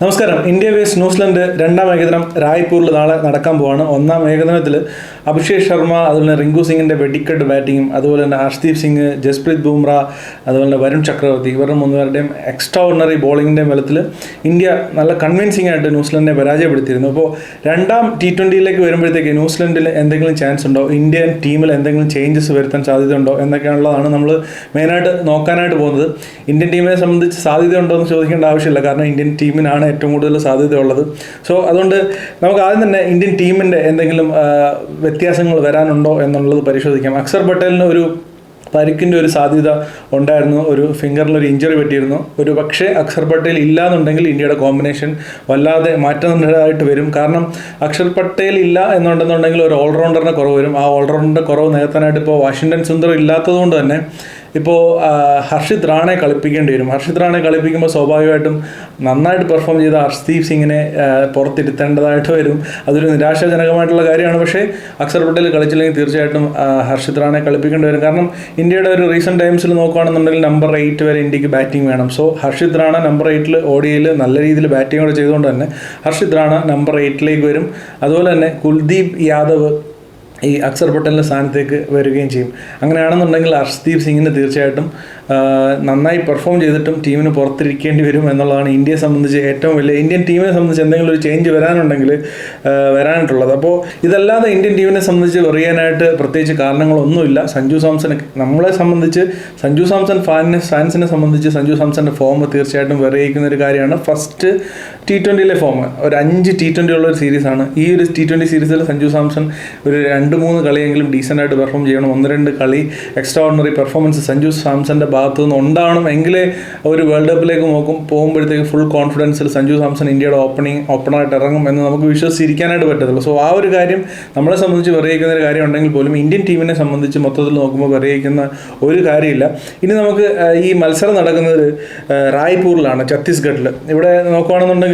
നമസ്കാരം. India versus New Zealand രണ്ടാം ഏകദിനം റായ്പൂരിൽ നാളെ നടക്കാൻ പോവാണ്. ഒന്നാം ഏകദിനത്തിൽ അഭിഷേക് ശർമ്മ, അതുപോലെ റിങ്കു സിംഗിൻ്റെ വെടിക്കെട്ട് ബാറ്റിങ്ങും, അതുപോലെ തന്നെ ഹർഷ്ദീപ് സിംഗ്, ജസ്പ്രീത് ബുംറ, അതുപോലെ തന്നെ വരുൺ ചക്രവർത്തി, ഇവരുടെ മൂന്നുപേരുടെയും എക്സ്ട്രാ ഓർഡിനറി ബോളിങ്ങിൻ്റെയും ബലത്തിൽ ഇന്ത്യ നല്ല കൺവിൻസിംഗ് ആയിട്ട് ന്യൂസിലൻഡിനെ പരാജയപ്പെടുത്തിയിരുന്നു. അപ്പോൾ രണ്ടാം T20യിലേക്ക് വരുമ്പോഴത്തേക്ക് ന്യൂസിലൻഡിൽ എന്തെങ്കിലും ചാൻസ് ഉണ്ടോ, ഇന്ത്യൻ ടീമിൽ എന്തെങ്കിലും ചേഞ്ചസ് വരുത്താൻ സാധ്യതയുണ്ടോ എന്നൊക്കെയുള്ളതാണ് നമ്മൾ മെയിനായിട്ട് നോക്കാനായിട്ട് പോകുന്നത്. ഇന്ത്യൻ ടീമിനെ സംബന്ധിച്ച് സാധ്യതയുണ്ടോ എന്ന് ചോദിക്കേണ്ട ആവശ്യമില്ല, കാരണം ഇന്ത്യൻ ടീമിനാണ് ഏറ്റവും കൂടുതൽ സാധ്യതയുള്ളത്. സോ അതുകൊണ്ട് നമുക്ക് ആദ്യം തന്നെ ഇന്ത്യൻ ടീമിൻ്റെ എന്തെങ്കിലും വ്യത്യാസങ്ങൾ വരാനുണ്ടോ എന്നുള്ളത് പരിശോധിക്കാം. അക്സർ പട്ടേലിന് ഒരു പരിക്കിൻ്റെ ഒരു സാധ്യത ഉണ്ടായിരുന്നു, ഒരു ഫിംഗറിലൊരു ഇഞ്ചറി പറ്റിയിരുന്നു. ഒരു പക്ഷേ അക്സർ പട്ടേൽ ഇല്ലാന്നുണ്ടെങ്കിൽ ഇന്ത്യയുടെ കോമ്പിനേഷൻ വല്ലാതെ മാറ്റേണ്ടതായിട്ട് വരും. കാരണം അക്സർ പട്ടേൽ ഇല്ല എന്നുണ്ടെന്നുണ്ടെങ്കിൽ ഒരു ഓൾറൗണ്ടറിൻ്റെ കുറവ് വരും. ആ ഓൾറൗണ്ടറിൻ്റെ കുറവ് നികത്താനായിട്ട് ഇപ്പോൾ വാഷിങ്ടൺ സുന്ദർ ഇല്ലാത്തതുകൊണ്ട് തന്നെ ഇപ്പോൾ ഹർഷിത് റാണയെ കളിപ്പിക്കേണ്ടി വരും. ഹർഷിത് റാണയെ കളിപ്പിക്കുമ്പോൾ സ്വാഭാവികമായിട്ടും നന്നായിട്ട് പെർഫോം ചെയ്ത ഹർഷ്ദീപ് സിംഗിനെ പുറത്തിരുത്തേണ്ടതായിട്ട് വരും. അതൊരു നിരാശാജനകമായിട്ടുള്ള കാര്യമാണ്. പക്ഷേ അക്സർ പട്ടേൽ കളിച്ചില്ലെങ്കിൽ തീർച്ചയായിട്ടും ഹർഷിത് റാണയെ കളിപ്പിക്കേണ്ടി വരും. കാരണം ഇന്ത്യയുടെ ഒരു റീസെൻറ്റ് ടൈംസിൽ നോക്കുകയാണെന്നുണ്ടെങ്കിൽ നമ്പർ 8 വരെ ഇന്ത്യക്ക് ബാറ്റിംഗ് വേണം. സോ ഹർഷിത് റാണ നമ്പർ 8 ODIയിൽ നല്ല രീതിയിൽ ബാറ്റിംഗ് കൂടെ ചെയ്തുകൊണ്ട് തന്നെ ഹർഷിത് റാണ നമ്പർ 8 വരും. അതുപോലെ തന്നെ കുൽദീപ് യാദവ് ഈ അക്സർ പട്ടേലിൻ്റെ സ്ഥാനത്തേക്ക് വരികയും ചെയ്യും. അങ്ങനെയാണെന്നുണ്ടെങ്കിൽ ഹർഷ്ദീപ് സിംഗിന് തീർച്ചയായിട്ടും നന്നായി പെർഫോം ചെയ്തിട്ടും ടീമിന് പുറത്തിരിക്കേണ്ടി വരും എന്നുള്ളതാണ് ഇന്ത്യയെ സംബന്ധിച്ച് ഏറ്റവും വലിയ, ഇന്ത്യൻ ടീമിനെ സംബന്ധിച്ച് എന്തെങ്കിലും ഒരു ചേഞ്ച് വരാനുണ്ടെങ്കിൽ വരാനായിട്ടുള്ളത്. അപ്പോൾ ഇതല്ലാതെ ഇന്ത്യൻ ടീമിനെ സംബന്ധിച്ച് പറയാനായിട്ട് പ്രത്യേകിച്ച് കാരണങ്ങളൊന്നുമില്ല. സഞ്ജു സാംസൺ, നമ്മളെ സംബന്ധിച്ച് സഞ്ജു സാംസൺ ഫാൻസിനെ സംബന്ധിച്ച് സഞ്ജു സാംസൻ്റെ ഫോം തീർച്ചയായിട്ടും വിറയിക്കുന്ന ഒരു കാര്യമാണ്. ഫസ്റ്റ് T20യിലെ ഫോം ഒരു 5 T20 ഉള്ളൊരു സീരീസാണ്. ഈ ഒരു T20 സീരീസിൽ സഞ്ജു സാംസൺ ഒരു 2-3 കളിയെങ്കിലും ഡീസൻ്റായിട്ട് പെർഫോം ചെയ്യണം. 1-2 കളി എക്സ്ട്രാ ഓർഡിനറി പെർഫോമൻസ് സഞ്ജു സാംസൻ്റെ ഭാഗത്തു നിന്ന് ഉണ്ടാവണം. എങ്കിലേ ഒരു വേൾഡ് കപ്പിലേക്ക് പോകുമ്പോഴത്തേക്ക് ഫുൾ കോൺഫിഡൻസിൽ സഞ്ജു സാംസൺ ഇന്ത്യയുടെ ഓപ്പണറായിട്ട് ഇറങ്ങും എന്ന് നമുക്ക് വിശ്വസിച്ചിരിക്കാനായിട്ട് പറ്റത്തുള്ളൂ. സോ ആ ഒരു കാര്യം നമ്മളെ സംബന്ധിച്ച് വിറയിക്കുന്ന ഒരു കാര്യം ഉണ്ടെങ്കിൽ പോലും ഇന്ത്യൻ ടീമിനെ സംബന്ധിച്ച് മൊത്തത്തിൽ നോക്കുമ്പോൾ വിറയിക്കുന്ന ഒരു കാര്യമില്ല. ഇനി നമുക്ക് ഈ മത്സരം നടക്കുന്നത് റായ്പൂരിലാണ്, ഛത്തീസ്ഗഡിൽ. ഇവിടെ നോക്കുകയാണെന്നുണ്ടെങ്കിൽ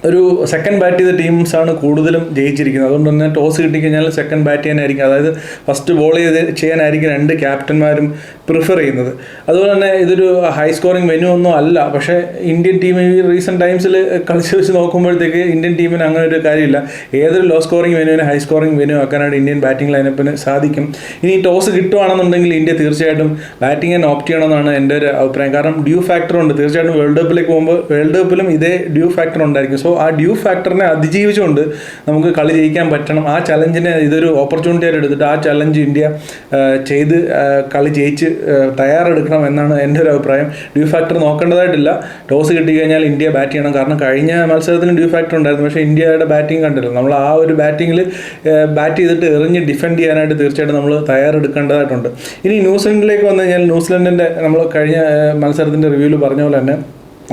ഒരു സെക്കൻഡ് ബാറ്റ് ചെയ്ത ടീംസാണ് കൂടുതലും ജയിച്ചിരിക്കുന്നത്. അതുകൊണ്ട് തന്നെ ടോസ് കിട്ടിക്കഴിഞ്ഞാൽ സെക്കൻഡ് ബാറ്റ് ചെയ്യാനായിരിക്കും, അതായത് ഫസ്റ്റ് ബോൾ ചെയ്യാനായിരിക്കും 2 ക്യാപ്റ്റന്മാരും പ്രിഫർ ചെയ്യുന്നത്. അതുപോലെ തന്നെ ഇതൊരു ഹൈ സ്കോറിംഗ് വെന്യൂ ഒന്നും അല്ല. പക്ഷേ ഇന്ത്യൻ ടീം ഈ റീസെൻറ്റ് ടൈംസിൽ കളിച്ച് വെച്ച് നോക്കുമ്പോഴത്തേക്ക് ഇന്ത്യൻ ടീമിന് അങ്ങനെ ഒരു കാര്യമില്ല. ഏതൊരു ലോ സ്കോറിംഗ് വെന്യൂവിനെ ഹൈ സ്കോറിംഗ് വെന്യൂ ആക്കാനായിട്ട് ഇന്ത്യൻ ബാറ്റിംഗ് ലൈനപ്പിന് സാധിക്കും. ഇനി ടോസ് കിട്ടുവാണെന്നുണ്ടെങ്കിൽ ഇന്ത്യ തീർച്ചയായിട്ടും ബാറ്റിംഗ് തന്നെ ഓപ്റ്റ് ചെയ്യണമെന്നാണ് എൻ്റെ ഒരു അഭിപ്രായം. കാരണം ഡ്യൂ ഫാക്ടർ ഉണ്ട്. തീർച്ചയായിട്ടും വേൾഡ് കപ്പിലേക്ക് പോകുമ്പോൾ വേൾഡ് കപ്പിലും ഇതേ ഡ്യൂ ഫാക്ടർ ഉണ്ടായിരിക്കും. സോ ആ ഡ്യൂ ഫാക്ടറിനെ അതിജീവിച്ചുകൊണ്ട് നമുക്ക് കളി ജയിക്കാൻ പറ്റണം. ആ ചലഞ്ചിനെ ഇതൊരു ഓപ്പർച്യൂണിറ്റി ആയിട്ട് എടുത്തിട്ട് ആ ചലഞ്ച് ഇന്ത്യ ചെയ്ത് കളി ജയിച്ച് തയ്യാറെടുക്കണം എന്നാണ് എൻ്റെ ഒരു അഭിപ്രായം. ഡ്യൂ ഫാക്ടർ നോക്കേണ്ടതായിട്ടില്ല. ടോസ് കിട്ടിക്കഴിഞ്ഞാൽ ഇന്ത്യ ബാറ്റ് ചെയ്യണം. കാരണം കഴിഞ്ഞ മത്സരത്തിന് ഡ്യൂ ഫാക്ടർ ഉണ്ടായിരുന്നു, പക്ഷേ ഇന്ത്യയുടെ ബാറ്റിംഗ് കണ്ടില്ല. നമ്മൾ ആ ഒരു ബാറ്റിങ്ങിൽ ബാറ്റ് ചെയ്തിട്ട് എറിഞ്ഞ് ഡിഫെൻഡ് ചെയ്യാനായിട്ട് തീർച്ചയായിട്ടും നമ്മൾ തയ്യാറെടുക്കേണ്ടതായിട്ടുണ്ട്. ഇനി ന്യൂസിലൻഡിലേക്ക് വന്നു കഴിഞ്ഞാൽ ന്യൂസിലൻഡിൻ്റെ നമ്മൾ കഴിഞ്ഞ മത്സരത്തിൻ്റെ റിവ്യൂവിൽ പറഞ്ഞ പോലെ തന്നെ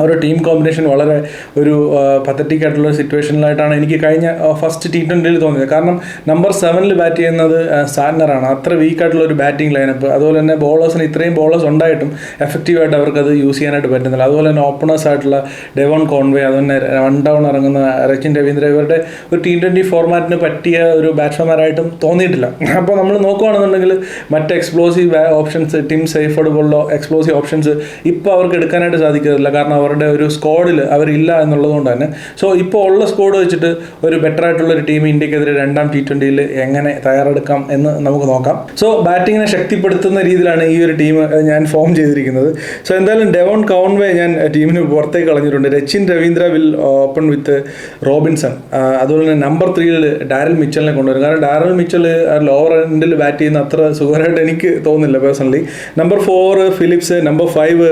ഒരു ടീം കോമ്പിനേഷൻ വളരെ ഒരു പത്തറ്റിക് ആയിട്ടുള്ള സിറ്റുവേഷനിലായിട്ടാണ് എനിക്ക് കഴിഞ്ഞ ഫസ്റ്റ് T20യിൽ തോന്നിയത്. കാരണം നമ്പർ 7 ബാറ്റ് ചെയ്യുന്നത് സാറ്റ്നറാണ്. അത്ര വീക്കായിട്ടുള്ള ഒരു ബാറ്റിംഗ് ലൈനപ്പ്. അതുപോലെ തന്നെ ബോളേഴ്സിന് ഇത്രയും ബോളേഴ്സ് ഉണ്ടായിട്ടും എഫക്റ്റീവായിട്ട് അവർക്കത് യൂസ് ചെയ്യാനായിട്ട് പറ്റുന്നില്ല. അതുപോലെ തന്നെ ഓപ്പണേഴ്സ് ആയിട്ടുള്ള ഡെവോൺ കോൺവേ, അതുപോലെ റൺ ഡൗൺ ഇറങ്ങുന്ന രച്ചിൻ രവീന്ദ്ര, ഇവരുടെ ഒരു T20 ഫോർമാറ്റിന് പറ്റിയ ഒരു ബാറ്റ്സ്മാൻമാരായിട്ടും തോന്നിയിട്ടില്ല. അപ്പോൾ നമ്മൾ നോക്കുകയാണെന്നുണ്ടെങ്കിൽ മറ്റ് എക്സ്പ്ലോസീവ് ഓപ്ഷൻസ്, ടിം സെയ്ഫർഡ് പോലുള്ള എക്സ്പ്ലോസീവ് ഓപ്ഷൻസ് ഇപ്പോൾ അവർക്ക് എടുക്കാനായിട്ട് സാധിക്കുന്നില്ല. കാരണം അവരുടെ ഒരു സ്ക്വാഡിൽ അവരില്ല എന്നുള്ളതുകൊണ്ട് തന്നെ. സോ ഇപ്പോൾ ഉള്ള സ്ക്വാഡ് വെച്ചിട്ട് ഒരു ബെറ്റർ ആയിട്ടുള്ളൊരു ടീം ഇന്ത്യക്കെതിരെ രണ്ടാം T20യിൽ എങ്ങനെ തയ്യാറെടുക്കാം എന്ന് നമുക്ക് നോക്കാം. സോ ബാറ്റിങ്ങിനെ ശക്തിപ്പെടുത്തുന്ന രീതിയിലാണ് ഈ ഒരു ടീം ഞാൻ ഫോം ചെയ്തിരിക്കുന്നത്. സോ എന്തായാലും ഡെവോൺ കോൺവേ ഞാൻ ടീമിന് പുറത്തേക്ക് കളഞ്ഞിട്ടുണ്ട്. Rachin Ravindra will open with Robinson. അതുപോലെ തന്നെ നമ്പർ 3 ഡാരൽ മിച്ചലിനെ കൊണ്ടുവരും. കാരണം ഡാരൽ മിച്ചൽ ലോവർ എൻഡിൽ ബാറ്റ് ചെയ്യുന്ന അത്ര സുഖമായിട്ട് എനിക്ക് തോന്നുന്നില്ല personally. Number 4 Phillips, number 5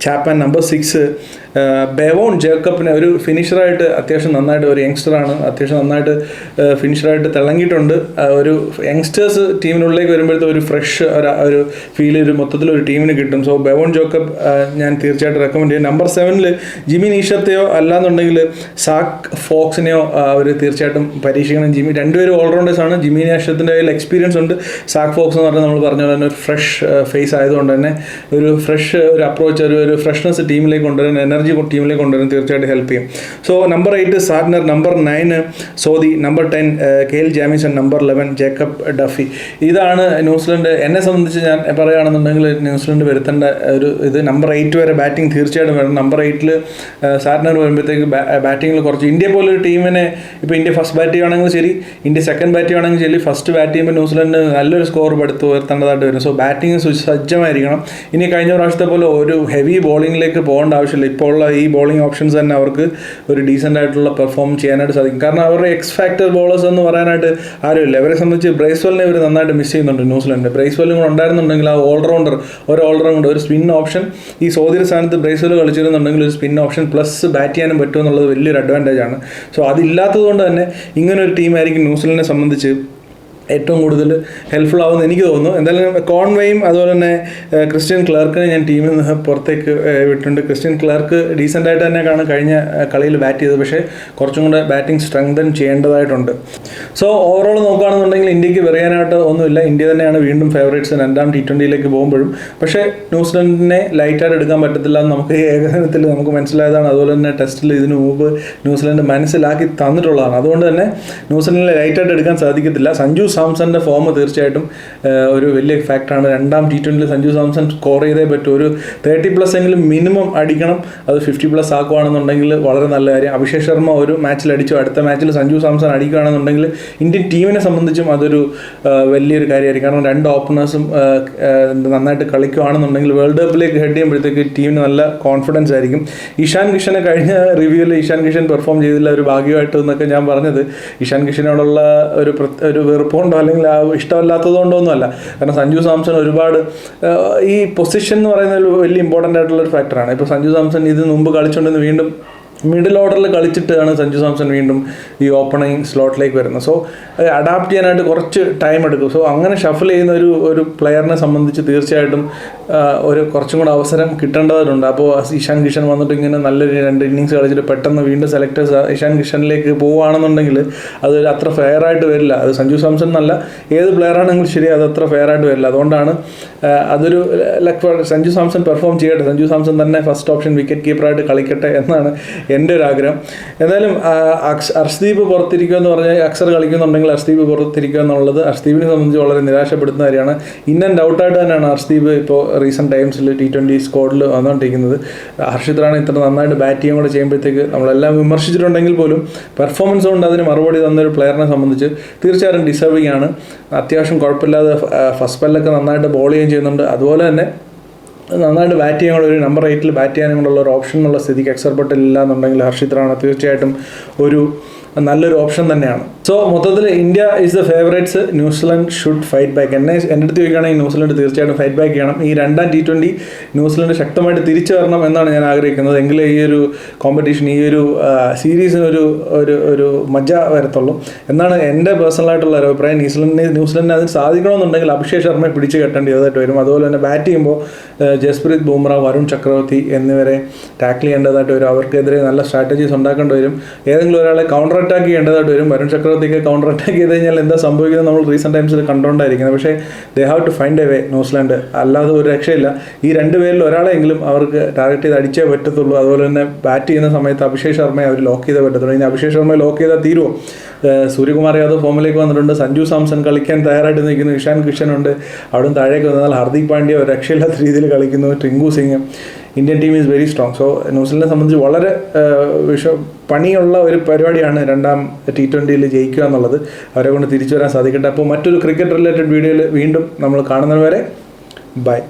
Chapman, number 6 Bevon ജേക്കബിനെ ഒരു ഫിനിഷറായിട്ട് അത്യാവശ്യം നന്നായിട്ട്, ഒരു യങ്സ്റ്ററാണ്, അത്യാവശ്യം നന്നായിട്ട് ഫിനിഷറായിട്ട് തിളങ്ങിയിട്ടുണ്ട്. ഒരു യങ്സ്റ്റേഴ്സ് ടീമിനുള്ളിലേക്ക് വരുമ്പോഴത്തെ ഒരു ഫ്രഷ് ഒരു ഫീൽ ഒരു മൊത്തത്തിലൊരു ടീമിന് കിട്ടും. സോ ബെവോൺ ജേക്കബ് ഞാൻ തീർച്ചയായിട്ടും റെക്കമെൻഡ് ചെയ്യും. നമ്പർ 7 ജിമി നീഷത്തെയോ അല്ലാന്നുണ്ടെങ്കിൽ സാക് ഫോക്സിനെയോ അവർ തീർച്ചയായിട്ടും പരീക്ഷിക്കണം. രണ്ടുപേരും ഓൾറൗണ്ടേഴ്സാണ്. ജിമി നീഷത്തിൻ്റെ കയ്യിൽ എക്സ്പീരിയൻസ് ഉണ്ട്. സാക് ഫോക്സ് എന്ന് പറഞ്ഞാൽ നമ്മൾ പറഞ്ഞ പോലെ തന്നെ ഒരു ഫ്രഷ് ഫേസ് ആയതുകൊണ്ട് തന്നെ ഒരു ഫ്രഷ് ഒരു അപ്രോച്ച്, ഒരു ഫ്രഷ്നെസ് ടീമിലേക്ക് കൊണ്ടുവരാൻ, എനർജി ടീമിലേക്ക് കൊണ്ടുവരും, തീർച്ചയായിട്ടും ഹെൽപ്പ് ചെയ്യും. So number 8 Santner, number 9 Sodi, number 10 കെയിൽ ജാമിസൺ, നമ്പർ 11 ജേക്കബ് ഡഫി. ഇതാണ് ന്യൂസിലൻഡ്. എന്നെ സംബന്ധിച്ച് ഞാൻ പറയുകയാണെന്നുണ്ടെങ്കിൽ ന്യൂസിലൻഡ് വരുത്തേണ്ട ഒരു ഇത് നമ്പർ 8 വരെ ബാറ്റിംഗ് തീർച്ചയായിട്ടും വരണം. നമ്പർ 8 സാറ്റ്നർ വരുമ്പോഴത്തേക്ക് ബാറ്റിങ്ങിൽ കുറച്ച് ഇന്ത്യ പോലൊരു ടീമിനെ, ഇപ്പോൾ ഇന്ത്യ ഫസ്റ്റ് ബാറ്റ് ചെയ്യുകയാണെങ്കിൽ ശരി, ഇന്ത്യ സെക്കൻഡ് ബാറ്റ് ചെയ്യുകയാണെങ്കിൽ ശരി, ഫസ്റ്റ് ബാറ്റ് ചെയ്യുമ്പോൾ ന്യൂസിലൻഡ് നല്ലൊരു സ്കോർ എടുത്ത് ഉയർത്തേണ്ടതായിട്ട് വരും. സോ ബാറ്റിംഗ് സജ്ജമായിരിക്കണം. ഇനി കഴിഞ്ഞ പ്രാവശ്യത്തെ പോലെ ഒരു ഹെവി ബോളിങ്ങിലേക്ക് പോകേണ്ട ആവശ്യമില്ല. ഇപ്പോൾ ഉള്ള ഈ ബോളിംഗ് ഓപ്ഷൻസ് തന്നെ അവർക്ക് ഒരു ഡീസൻ്റ് ആയിട്ടുള്ള പെർഫോം ചെയ്യാനായിട്ട് സാധിക്കും. കാരണം അവരുടെ എക്സ് ഫാക്ടർ ബോളേഴ്സ് എന്ന് പറയാനായിട്ട് ആരുമില്ല. അവരെ സംബന്ധിച്ച് ബ്രേസ്വെല്ലിനെ ഇവർ നന്നായിട്ട് മിസ് ചെയ്യുന്നുണ്ട് ന്യൂസിലൻഡ്. ബ്രേസ്വെല്ലും കൂടെ ഉണ്ടായിരുന്നുണ്ടെങ്കിൽ ആ ഓൾറൗണ്ടർ, ഒരു സ്പിൻ ഓപ്ഷൻ, ഈ സൗദിയുടെ സ്ഥാനത്ത് ബ്രേസ്വെൽ കളിച്ചിരുന്നുണ്ടെങ്കിൽ ഒരു സ്പിൻ ഓപ്ഷൻ പ്ലസ് ബാറ്റ് ചെയ്യാനും പറ്റുമെന്നുള്ളത് വലിയൊരു അഡ്വാൻറ്റേജ് ആണ്. സോ അതില്ലാത്തത് കൊണ്ട് തന്നെ ഇങ്ങനൊരു ടീമായിരിക്കും ന്യൂസിലൻഡിനെ സംബന്ധിച്ച് ഏറ്റവും കൂടുതൽ ഹെൽപ്ഫുൾ ആവുമെന്ന് എനിക്ക് തോന്നുന്നു. എന്തായാലും കോൺവേയും അതുപോലെ തന്നെ ക്രിസ്ത്യൻ ക്ലർക്കിനെ ഞാൻ ടീമിൽ നിന്ന് പുറത്തേക്ക് വിട്ടിട്ടുണ്ട്. ക്രിസ്ത്യൻ ക്ലർക്ക് ഡീസൻ്റായിട്ട് തന്നെയാണ് കഴിഞ്ഞ കളിയിൽ ബാറ്റ് ചെയ്തത്, പക്ഷേ കുറച്ചും കൂടെ ബാറ്റിംഗ് സ്ട്രെങ്തൻ ചെയ്യേണ്ടതായിട്ടുണ്ട്. സോ ഓവറോൾ നോക്കുകയാണെന്നുണ്ടെങ്കിൽ ഇന്ത്യക്ക് പറയാനായിട്ട് ഒന്നുമില്ല. ഇന്ത്യ തന്നെയാണ് വീണ്ടും ഫേവറേറ്റ്സ് രണ്ടാം T20 പോകുമ്പോഴും. പക്ഷേ ന്യൂസിലൻഡിനെ ലൈറ്റായിട്ട് എടുക്കാൻ പറ്റത്തില്ല എന്ന് നമുക്ക് ഏകദിനത്തിൽ നമുക്ക് മനസ്സിലായതാണ്. അതുപോലെ തന്നെ ടെസ്റ്റിൽ ഇതിനു മുമ്പ് ന്യൂസിലൻഡ് മനസ്സിലാക്കി തന്നിട്ടുള്ളതാണ്. അതുകൊണ്ട് തന്നെ ന്യൂസിലൻഡിനെ ലൈറ്റായിട്ട് എടുക്കാൻ സാധിക്കത്തില്ല. സഞ്ജു സാംസന്റെ ഫോം തീർച്ചയായിട്ടും ഒരു വലിയ ഫാക്ടറാണ്. രണ്ടാം T20 സഞ്ജു സാംസൺ സ്കോർ ചെയ്തേ പറ്റൂ. ഒരു 30+ എങ്കിലും മിനിമം അടിക്കണം. അത് 50+ ആക്കുകയാണെന്നുണ്ടെങ്കിൽ വളരെ നല്ല കാര്യം. അഭിഷേക് ശർമ്മ ഒരു മാച്ചിൽ അടിച്ചു, അടുത്ത മാച്ചിൽ സഞ്ജു സാംസൺ അടിക്കുകയാണെന്നുണ്ടെങ്കിൽ ഇന്ത്യൻ ടീമിനെ സംബന്ധിച്ചും അതൊരു വലിയൊരു കാര്യമായിരിക്കും. കാരണം രണ്ട് ഓപ്പണേഴ്സും നന്നായിട്ട് കളിക്കുകയാണെന്നുണ്ടെങ്കിൽ വേൾഡ് കപ്പിലേക്ക് ഹെഡ് ചെയ്യുമ്പോഴത്തേക്ക് ടീമിന് നല്ല കോൺഫിഡൻസ് ആയിരിക്കും. ഇഷാൻ കിഷനെ കഴിഞ്ഞ റിവ്യൂവിൽ ഇഷാൻ കിഷൻ പെർഫോം ചെയ്തില്ല, ഒരു ഭാഗ്യമായിട്ട് എന്നൊക്കെ ഞാൻ പറഞ്ഞത് ഇഷാൻ കിഷനോടുള്ള ഒരു വെറുപ്പുണ്ടോ അല്ലെങ്കിൽ ആ ഇഷ്ടമല്ലാത്തതുകൊണ്ടൊന്നുമല്ല. കാരണം സഞ്ജു സാംസൺ ഒരുപാട് ഈ പൊസിഷൻ എന്ന് പറയുന്ന ഒരു വലിയ ഇമ്പോർട്ടൻ്റ് ആയിട്ടുള്ള ഒരു ഫാക്ടറാണ്. ഇപ്പോൾ സഞ്ജു സാംസൺ ഇത് മുമ്പ് കളിച്ചുകൊണ്ടിരുന്ന് വീണ്ടും മിഡിൽ ഓർഡറിൽ കളിച്ചിട്ടാണ് സഞ്ജു സാംസൺ വീണ്ടും ഈ ഓപ്പണിംഗ് സ്ലോട്ടിലേക്ക് വരുന്നത്. സോ അഡാപ്റ്റ് ചെയ്യാനായിട്ട് കുറച്ച് ടൈം എടുക്കും. സോ അങ്ങനെ ഷഫിൾ ചെയ്യുന്ന ഒരു പ്ലെയറിനെ സംബന്ധിച്ച് തീർച്ചയായിട്ടും ഒരു കുറച്ചും കൂടെ അവസരം കിട്ടേണ്ടതുണ്ട്. അപ്പോൾ ഇഷാൻ കിഷൻ വന്നിട്ട് ഇങ്ങനെ നല്ലൊരു 2 ഇന്നിങ്സ് കളിച്ചിട്ട് പെട്ടെന്ന് വീണ്ടും സെലക്ടേഴ്സ് ഇഷാൻ കിഷനിലേക്ക് പോവുകയാണെന്നുണ്ടെങ്കിൽ അത് അത്ര ഫെയർ ആയിട്ട് വരില്ല. അത് സഞ്ജു സാംസൺ എന്നല്ല, ഏത് പ്ലെയർ ആണെങ്കിലും ശരി, അത് അത്ര ഫെയർ ആയിട്ട് വരില്ല. അതുകൊണ്ടാണ് അതൊരു സഞ്ജു സാംസൺ പെർഫോം ചെയ്യട്ടെ, സഞ്ജു സാംസൺ തന്നെ ഫസ്റ്റ് ഓപ്ഷൻ വിക്കറ്റ് കീപ്പറായിട്ട് കളിക്കട്ടെ എന്നാണ് എൻ്റെ ഒരു ആഗ്രഹം. എന്തായാലും അർഷ്ദീപ് പുറത്തിരിക്കുക എന്ന് പറഞ്ഞാൽ അക്സർ കളിക്കുന്നുണ്ടെങ്കിൽ അർഷ്ദീപ് പുറത്തിരിക്കുക എന്നുള്ളത് അർഷ്ദീപിനെ സംബന്ധിച്ച് വളരെ നിരാശപ്പെടുത്തുന്ന കാര്യമാണ്. ഇൻ ആൻഡ് ഔട്ടായിട്ട് തന്നെയാണ് അർഷ്ദീപ് ഇപ്പോൾ റീസെൻറ്റ് ടൈംസിൽ T20 സ്ക്വാഡിൽ വന്നുകൊണ്ടിരിക്കുന്നത്. ഹർഷിത് റാണ ഇത്ര നന്നായിട്ട് ബാറ്റ് ചെയ്യുകയും കൂടെ ചെയ്യുമ്പോഴത്തേക്ക് നമ്മളെല്ലാം വിമർശിച്ചിട്ടുണ്ടെങ്കിൽ പോലും പെർഫോമൻസ് കൊണ്ട് അതിന് മറുപടി തന്നൊരു പ്ലെയറിനെ സംബന്ധിച്ച് തീർച്ചയായിട്ടും ഡിസർവിങ് ആണ്. അത്യാവശ്യം കുഴപ്പമില്ലാതെ ഫസ്റ്റ് സ്പെല്ലൊക്കെ നന്നായിട്ട് ബോൾ ചെയ്യുകയും ചെയ്യുന്നുണ്ട്. അതുപോലെ തന്നെ നന്നായിട്ട് ബാറ്റ് ചെയ്യാനുള്ള ഒരു നമ്പർ 8 ബാറ്റ് ചെയ്യാനും കൂടെയുള്ള ഒരു ഓപ്ഷൻ എന്നുള്ള സ്ഥിതിക്ക് അക്സർ പട്ടേൽ ഇല്ല എന്നുണ്ടെങ്കിൽ ഹർഷിത് റാണ തീർച്ചയായിട്ടും ഒരു നല്ലൊരു ഓപ്ഷൻ തന്നെയാണ്. സോ മൊത്തത്തിൽ India is the favourites. New Zealand should fight back. എൻ്റെ അടുത്ത് ചോദിക്കുകയാണെങ്കിൽ ന്യൂസിലൻഡ് തീർച്ചയായിട്ടും ഫൈറ്റ് ബാക്ക് ചെയ്യണം. ഈ രണ്ടാം T20 ന്യൂസിലൻഡ് ശക്തമായിട്ട് തിരിച്ചു വരണം എന്നാണ് ഞാൻ ആഗ്രഹിക്കുന്നത്. എങ്കിലേ ഈ ഒരു കോമ്പറ്റീഷൻ, ഈ ഒരു സീരീസിന് ഒരു മജ വരത്തുള്ളൂ എന്നാണ് എൻ്റെ പേഴ്സണലായിട്ടുള്ള ഒരു അഭിപ്രായം. ന്യൂസിലൻഡിന് അതിന് സാധിക്കണമെന്നുണ്ടെങ്കിൽ അഭിഷേക് ശർമ്മയെ പിടിച്ച് കെട്ടേണ്ടതായിട്ട് വരും. അതുപോലെ തന്നെ ബാറ്റ് ചെയ്യുമ്പോൾ ജസ്പ്രീത് ബുംറ, വരുൺ ചക്രവർത്തി എന്നിവരെ ടാക്കിൾ ചെയ്യേണ്ടതായിട്ട് വരും. അവർക്കെതിരെ നല്ല സ്ട്രാറ്റജീസ് ഉണ്ടാക്കേണ്ടി വരും. ഏതെങ്കിലും ഒരാളെ കൗണ്ടർ അറ്റാക്ക് ചെയ്യേണ്ടതായിട്ട് വരും. വരുൺ ചക്രവർത്തിക്ക് കൗണ്ടർ അറ്റാക്ക് ചെയ്ത് കഴിഞ്ഞാൽ എന്താ സംഭവിക്കുന്നത് നമ്മൾ റീസെൻറ്റ് ടൈംസിൽ കണ്ടുകൊണ്ടായിരിക്കുന്നത്. പക്ഷേ they have to find a way New Zealand. അല്ലാതെ ഒരു രക്ഷയില്ല. ഈ 2 പേരിൽ ഒരാളെങ്കിലും അവർക്ക് ടാർഗറ്റ് ചെയ്ത് അടിച്ചേ പറ്റത്തുള്ളൂ. അതുപോലെ തന്നെ ബാറ്റ് ചെയ്യുന്ന സമയത്ത് അഭിഷേക് ശർമ്മയെ അവർ ലോക്ക് ചെയ്തേ പറ്റത്തുള്ളൂ. ഇനി അഭിഷേക് ശർമ്മയെ ലോക്ക് ചെയ്താൽ തീരുമോ? സൂര്യകുമാർ യാദവ് ഫോമിലേക്ക് വന്നിട്ടുണ്ട്. സഞ്ജു സാംസൺ കളിക്കാൻ തയ്യാറായിട്ട് നിൽക്കുന്നു. ഇഷാൻ കിഷനുണ്ട്. അവിടുന്ന് താഴേക്ക് വന്നാൽ ഹാർദിക് പാണ്ഡ്യ ഒരു രക്ഷയില്ലാത്ത രീതിയിൽ കളിക്കുന്നു. Rinku Singh. Indian team is very strong. So ന്യൂസിലൻഡിനെ സംബന്ധിച്ച് വളരെ പണിയുള്ള ഒരു പരിപാടിയാണ് രണ്ടാം T20 ജയിക്കുക എന്നുള്ളത്. അവരെ കൊണ്ട് തിരിച്ചു വരാൻ സാധിക്കട്ടെ. അപ്പോൾ മറ്റൊരു ക്രിക്കറ്റ് റിലേറ്റഡ് വീഡിയോയിൽ വീണ്ടും നമ്മൾ കാണുന്നതുവരെ ബൈ.